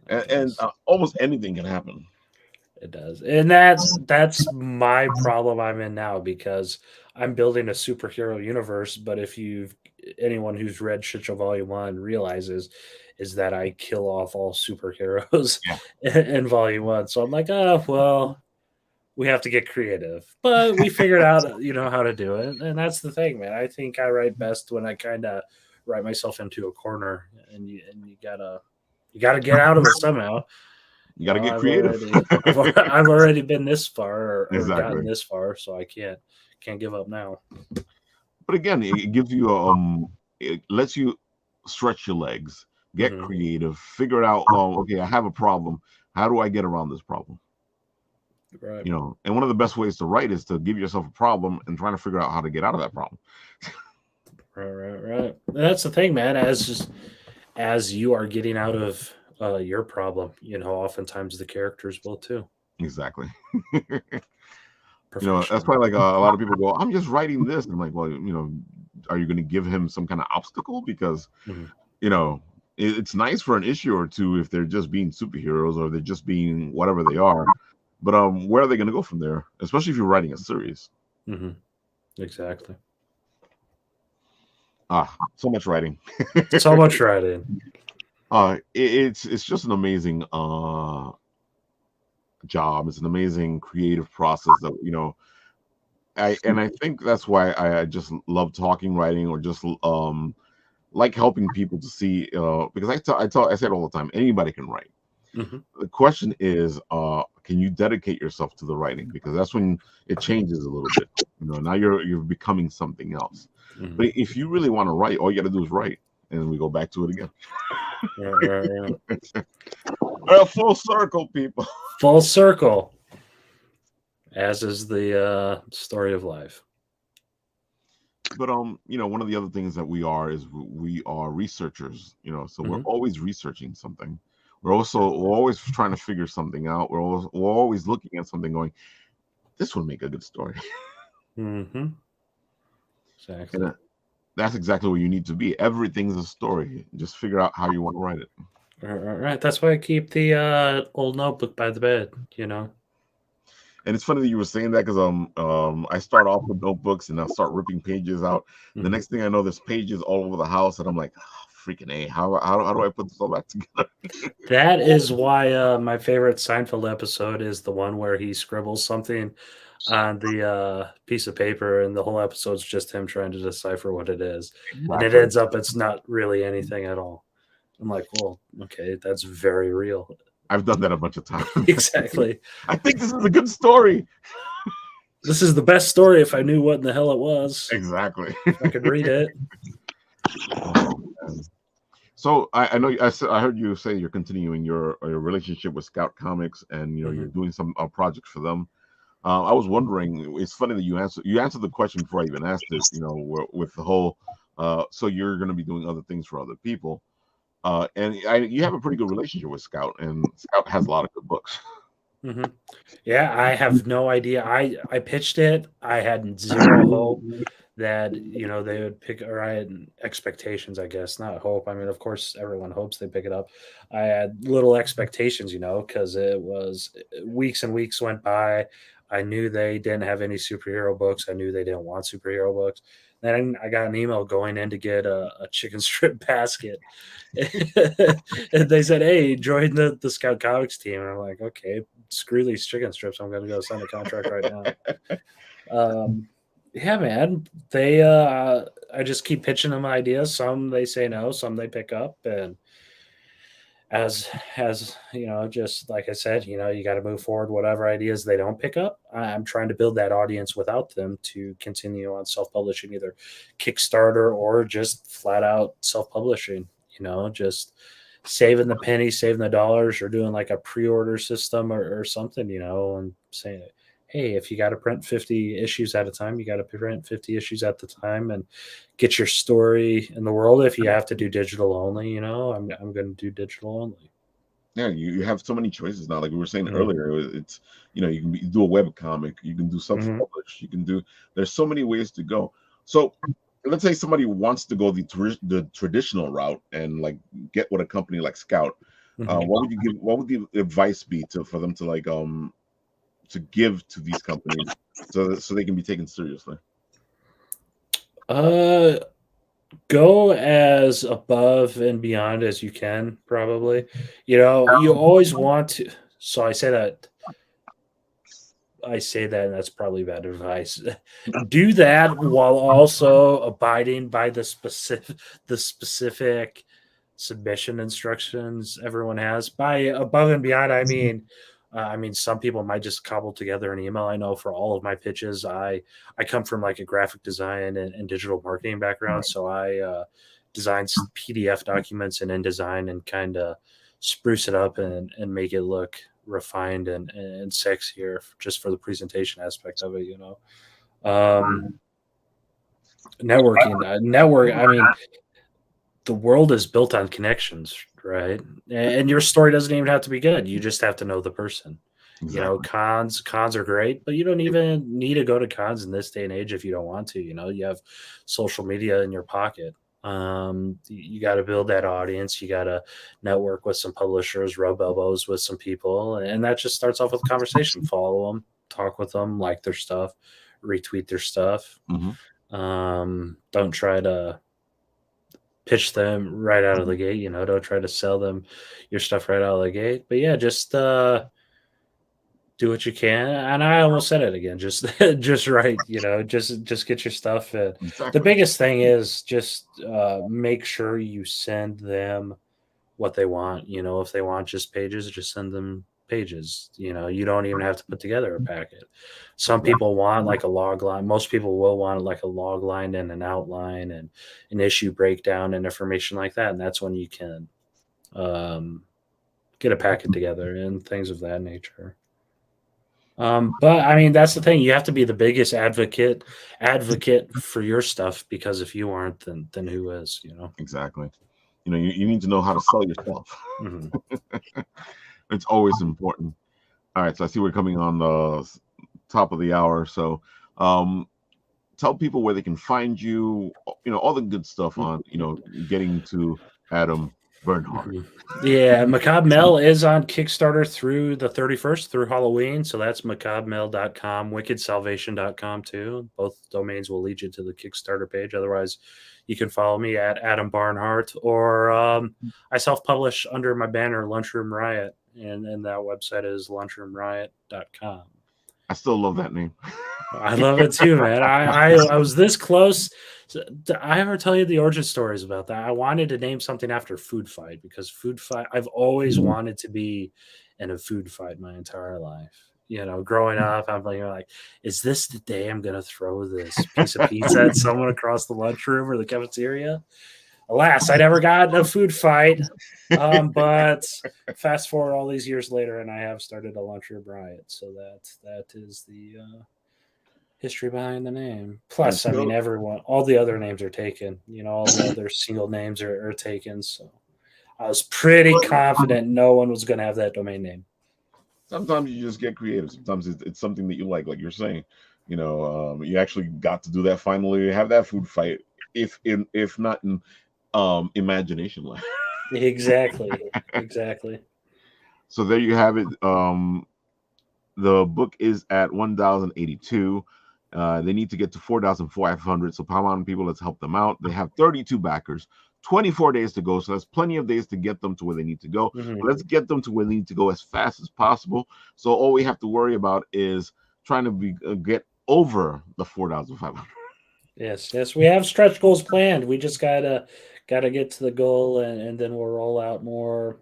and almost anything can happen. It does. And that's my problem I'm in now, because I'm building a superhero universe, but if you've anyone who's read Shit Show Volume 1 realizes is that I kill off all superheroes Yeah. in Volume 1. So I'm like, oh well, we have to get creative. But we figured out, how to do it. And that's the thing, man. I think I write best when I kind of write myself into a corner, and you gotta get out of it somehow. You got to get I've creative. I've already been this far, or Exactly. gotten this far, so I can't give up now. But again, it gives you it lets you stretch your legs, get Mhm. creative, figure out. Okay, I have a problem. How do I get around this problem? Right. And one of the best ways to write is to give yourself a problem and trying to figure out how to get out of that problem. Right. And that's the thing, man. As you are getting out of your problem, oftentimes the characters will too. Exactly. Perfection. That's why like a lot of people go, I'm just writing this. And I'm like, well, are you going to give him some kind of obstacle? Because, Mhm. It's nice for an issue or two if they're just being superheroes or they're just being whatever they are. But where are they going to go from there? Especially if you're writing a series. Mhm. Exactly. So much writing. So much writing. It's just an amazing job. It's an amazing creative process that I think that's why I just love talking, writing, or just like helping people to see, because I say it all the time, anybody can write. Mhm. The question is, can you dedicate yourself to the writing? Because that's when it changes a little bit. Now you're becoming something else. Mhm. But if you really want to write, all you got to do is write, and we go back to it again. Right. Full circle, people. Full circle. As is the story of life. But one of the other things that we are is we are researchers. So we're Mhm. always researching something. We're always trying to figure something out. We're always looking at something, going, this would make a good story. Mm-hmm. Exactly. And that's exactly where you need to be. Everything's a story. Just figure out how you want to write it. Right. That's why I keep the old notebook by the bed. And it's funny that you were saying that because I start off with notebooks and I'll start ripping pages out. Mhm. The next thing I know, there's pages all over the house, and I'm like, freaking A, how do I put this all back together? That is why my favorite Seinfeld episode is the one where he scribbles something on the piece of paper, and the whole episode's just him trying to decipher what it is, and it Exactly. ends up it's not really anything at all. I'm like, well, okay, that's very real. I've done that a bunch of times. Exactly. I think this is a good story. This is the best story if I knew what in the hell it was. Exactly. If I could read it. So I know I heard you say you're continuing your relationship with Scout Comics, and you're doing some projects for them. I was wondering. It's funny that you answered the question before I even asked it. With the whole, so you're going to be doing other things for other people, and you have a pretty good relationship with Scout, and Scout has a lot of good books. Mm-hmm. Yeah, I have no idea. I pitched it. I had zero hope that they would pick, or I had expectations, I guess, not hope. I mean, of course, everyone hopes they pick it up. I had little expectations, because it was weeks and weeks went by. I knew they didn't have any superhero books. I knew they didn't want superhero books. Then I got an email going in to get a chicken strip basket. And they said, hey, join the Scout Comics team. And I'm like, okay, screw these chicken strips. I'm going to go sign a contract right now. Yeah, man. They I just keep pitching them ideas. Some they say no, some they pick up, and as just like I said, you got to move forward. Whatever ideas they don't pick up, I'm trying to build that audience without them to continue on self-publishing, either Kickstarter or just flat out self-publishing. Just saving the pennies, saving the dollars, or doing like a pre-order system or something. And saying, hey, if you got to print 50 issues at a time, you got to print 50 issues at the time and get your story in the world. If you have to do digital only, I'm going to do digital only. Yeah, you have so many choices now. Like we were saying earlier, it's you can do a web comic, you can do self-publish, you can do. There's so many ways to go. So let's say somebody wants to go the traditional route and like get with a company like Scout. What would the advice be for them to like to give to these companies so they can be taken seriously? Go as above and beyond as you can, probably. You always want to. So I say that, and that's probably bad advice. Do that while also abiding by the specific submission instructions everyone has. By above and beyond, I mean, some people might just cobble together an email. I know for all of my pitches, I come from like a graphic design and digital marketing background, so I design PDF documents in InDesign and kind of spruce it up and make it look refined and sexier just for the presentation aspect of it. Network. I mean, the world is built on connections, right? And your story doesn't even have to be good. You just have to know the person. Exactly. Cons are great, but you don't even need to go to cons in this day and age if you don't want to. You have social media in your pocket. You got to build that audience. You got to network with some publishers, rub elbows with some people, and that just starts off with a conversation. Follow them, talk with them, like their stuff, retweet their stuff. Mm-hmm. Don't try to pitch them right out of the gate. Don't try to sell them your stuff right out of the gate. But yeah, just do what you can. And I almost said it again. Just right. Just get your stuff in. Exactly. The biggest thing is just make sure you send them what they want. If they want just pages, just send them pages. You don't even have to put together a packet. Some people want like a log line. Most people will want like a log line and an outline and an issue breakdown and information like that. And that's when you can get a packet together and things of that nature. But I mean, that's the thing. You have to be the biggest advocate for your stuff, because if you aren't, then who is? Exactly. You need to know how to sell yourself. Mm-hmm. It's always important. All right, so I see we're coming on the top of the hour. So, tell people where they can find you. All the good stuff on getting to Adam Brandhardt. Yeah, Macabre Mel is on Kickstarter through the 31st, through Halloween. So that's macabremel.com, wickedsalvation.com too. Both domains will lead you to the Kickstarter page. Otherwise, you can follow me at Adam Brandhardt, or I self-publish under my banner Lunchroom Riot, and that website is lunchroomriot.com. I still love that name. I love it too, man. I was this close. Did I ever tell you the origin stories about that? I wanted to name something after Food Fight, because Food Fight, I've always wanted to be in a food fight my entire life. Growing up, I'm like, is this the day I'm going to throw this piece of pizza at someone across the lunchroom or the cafeteria? Alas, I never got in a food fight. But fast forward all these years later, and I have started a lunchroom riot. So that is the history behind the name. Plus, I mean, all the other names are taken. All the other single names are taken. So I was pretty confident no one was going to have that domain name. Sometimes you just get creative. Sometimes it's something that you like you're saying. You actually got to do that finally. Have that food fight, if not in imagination land. Exactly. So there you have it. The book is at 1,082. They need to get to 4,500. So come on, people, let's help them out. They have 32 backers, 24 days to go. So that's plenty of days to get them to where they need to go. Mm-hmm. Let's get them to where they need to go as fast as possible. So all we have to worry about is trying to get over the 4,500. Yes, we have stretch goals planned. We just gotta get to the goal, and then we'll roll out more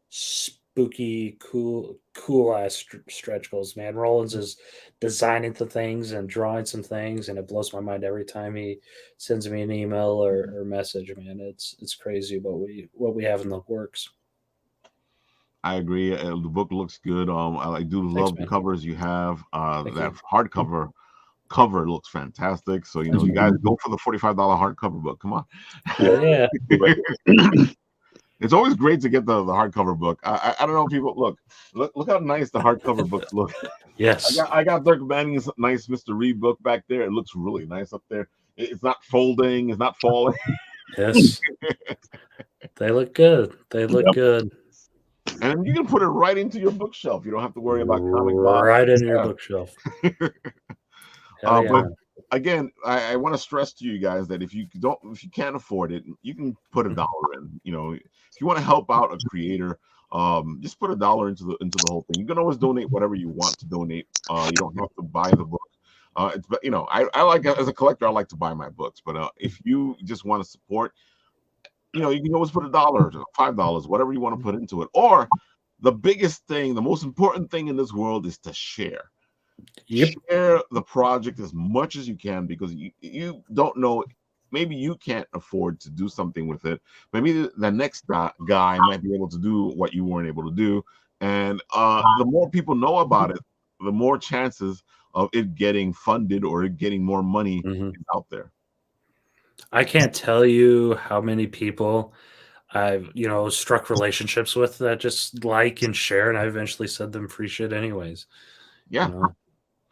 spooky, cool ass stretch goals. Man, Rollins is designing the things and drawing some things, and it blows my mind every time he sends me an email or message. Man, it's crazy what we have in the works. I agree. The book looks good. I do love the covers you have. That hardcover cover looks fantastic. So you guys go for the $45 hardcover book. Come on. Yeah. It's always great to get the hardcover book. I don't know, people. Look how nice the hardcover books look. Yes. I got Dirk Manning's nice Mr. Reed book back there. It looks really nice up there. It's not folding. It's not falling. Yes. They look good. Good. And then you can put it right into your bookshelf. You don't have to worry about comic box. Right in your bookshelf. Hell yeah. But again, I want to stress to you guys that if you can't afford it, you can put $1 in. You know, if you want to help out a creator, just put $1 into the whole thing. You can always donate whatever you want to donate. You don't have to buy the book. You know, I like, as a collector, I like to buy my books. But if you just want to support, you know, you can always put $1, $5, whatever you want to put into it. Or the biggest thing, the most important thing in this world is to share. Yep. Share the project as much as you can, because you don't know, maybe you can't afford to do something with it. Maybe the next guy might be able to do what you weren't able to do. And the more people know about it, the more chances of it getting funded or it getting more money out there. I can't tell you how many people I've, you know, struck relationships with that just like and share, and I eventually send them free shit anyways. Yeah. You know?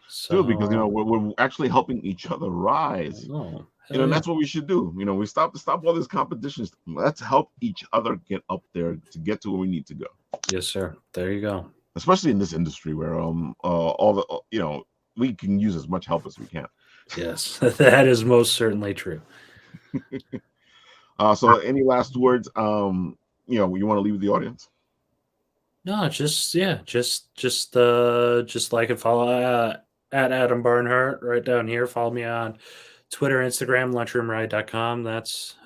So, because, you know, we're actually helping each other rise. You know, and that's what we should do. You know, we stop all these competitions. Let's help each other get up there to get to where we need to go. Yes, sir. There you go. Especially in this industry where all the, you know, we can use as much help as we can. Yes, that is most certainly true. So any last words, you know, you want to leave with the audience? No, just like and follow at Adam Brandhardt right down here. Follow me on Twitter, Instagram, lunchroomride.com. That's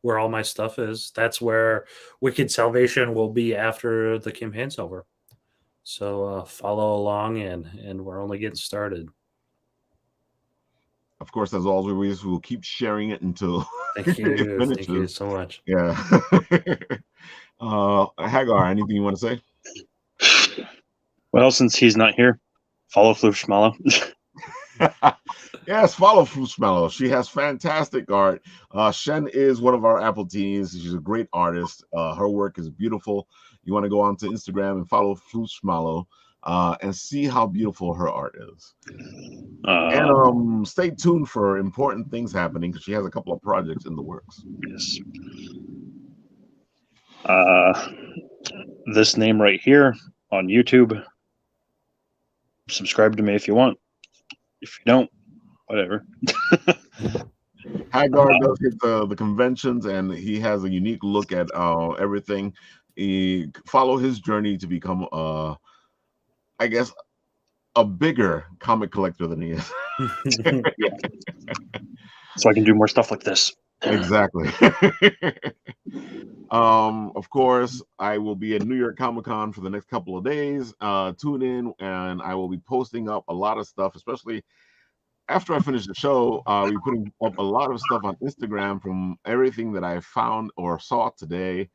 where all my stuff is. That's where Wicked Salvation will be after the campaign's over. So follow along, and we're only getting started. Of course, as always, we'll keep sharing it until Thank you. it finishes. Thank you so much. Yeah. Hagar, anything you want to say? Well, since he's not here, follow Floofschmallow. Yes, follow Floofschmallow. She has fantastic art. Shen is one of our Apple teens. She's a great artist. Her work is beautiful. You want to go onto Instagram and follow Floofschmallow and see how beautiful her art is. And stay tuned for important things happening, because she has a couple of projects in the works. Yes. This name right here on YouTube. Subscribe to me if you want. If you don't, whatever. Hagar does hit the conventions, and he has a unique look at everything. He follow his journey to become, I guess, a bigger comic collector than he is. Yeah. So I can do more stuff like this. Exactly. Of course, I will be at New York Comic Con for the next couple of days. Tune in, and I will be posting up a lot of stuff, especially after I finish the show. I'll be putting up a lot of stuff on Instagram from everything that I found or saw today.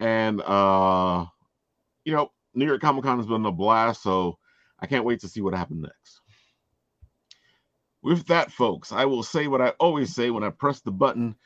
And you know, New York Comic Con has been a blast, so I can't wait to see what happens next. With that, folks, I will say what I always say when I press the button.